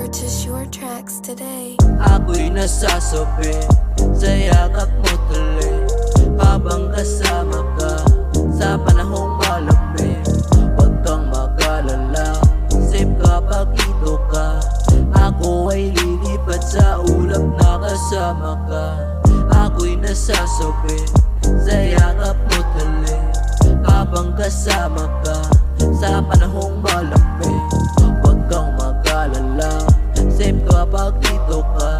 Purchase your tracks today. Ako'y nasasabi sa yakap mo tuloy, habang kasama ka sa panahong malamig. Huwag kang mag-alala, safe kapag ito ka. Ako ay lilipat sa ulap na kasama ka. Ako'y nasasabi sa yakap mo tuloy, habang kasama ka sa panahong malamig. Huwag kang mag-alala, safe kapag dito ka.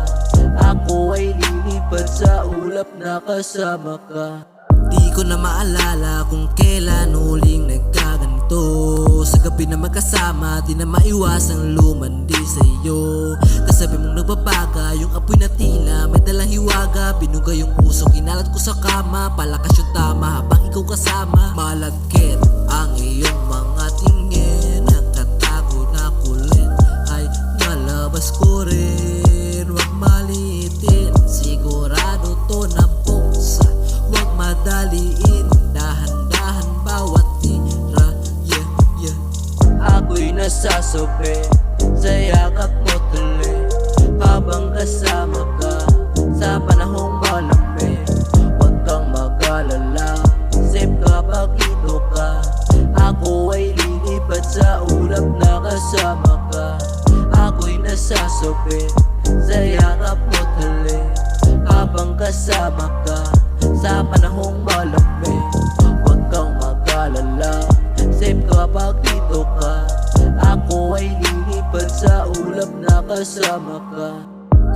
Ako ay lilipat sa ulap na kasama ka. Di ko na maalala kung kailan huling nagkaganto. Sa gabi na magkasama, di na maiwasang lumandi sa'yo. Kasabi mong nagbabaga, yung apoy na tila may dalang hiwaga. Binuga yung puso, kinalat ko sa kama. Palakas yung tama habang ikaw kasama. Malagkit ang iyong mga tingin, nakatago na kulit ay nalabas ko rin. Huwag maliitin, sigurado to na buksa. Huwag madaliin, dahan-dahan bawat tira. Yeah, yeah. Ako'y nasasabi sa yakap mo tuloy, habang kasama ka sa panahong malamig. Huwag kang mag-alala, safe kapag ito ka. Ako ay lilipat sa ulap na kasama ka. Ako'y nasasabi sa yakap mo tuloy, habang kasama ka sa panahong malamig. Huwag kang mag-alala, safe kapag dito ka. Ako ay lilipat sa ulap na kasama ka.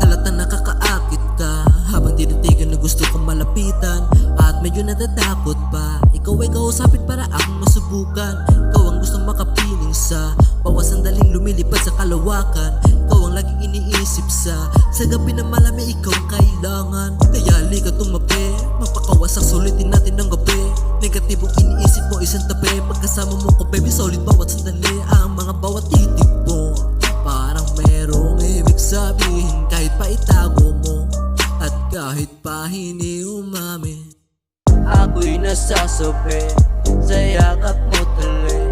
Halata nakakaakit ka, habang tinitigan na gusto kong malapitan. At medyo natatakot pa, ikaw ay kausapin para akong masubukan. Ikaw ang gustong makapiling sa bawat sandaling lumilipad sa kalawakan. Ikaw ang laging iniisip sa gabi na malamig, ikaw ang kailangan. Kaya halika tumabi, mapakawasak sulitin natin ng gabi. Negatibong iniisip mo isang tabi, pagkasama mo ko baby solid bawat sandali. Ang mga bawat titig mo parang merong ibig sabihin, kahit pa itago mo at kahit pa hindi umamin. Ako'y nasasabi sa yakap mo tuloy,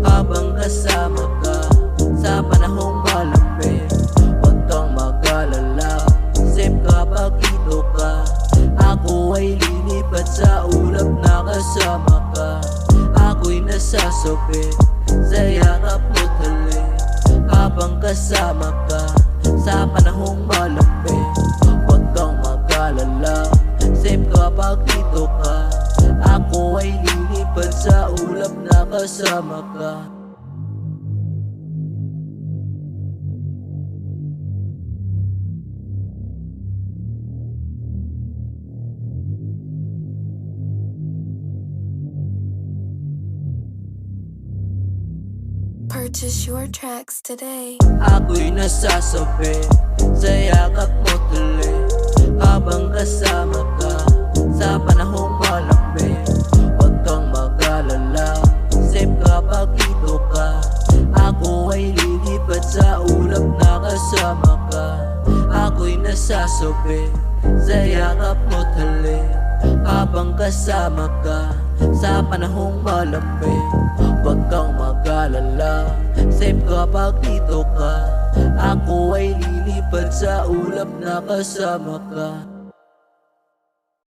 habang kasama ka sa panahong malamig. Huwag kang mag-alala, safe kapag ito ka. Ako ay lilipat sa ulap na kasama ka. Ako'y nasasabi sa yakap mo tuloy, habang kasama ka sa panahong malamig. Huwag kang mag-alala, safe kapag dito ka. Ako ay lilipat sa ulap na kasama ka. Purchase your tracks today. Ako'y nasasabi sa yakap mo tuloy, habang kasama ka sa panahong malamig. Huwag kang mag-alala, safe kapag dito ka. Ako ay lilipat sa ulap na kasama ka. Ako'y nasasabi sa yakap mo tuloy, habang kasama ka sa panahong malamig. Huwag kang mag-alala, safe kapag dito ka. Ako ay lilipat sa ulap na kasama ka.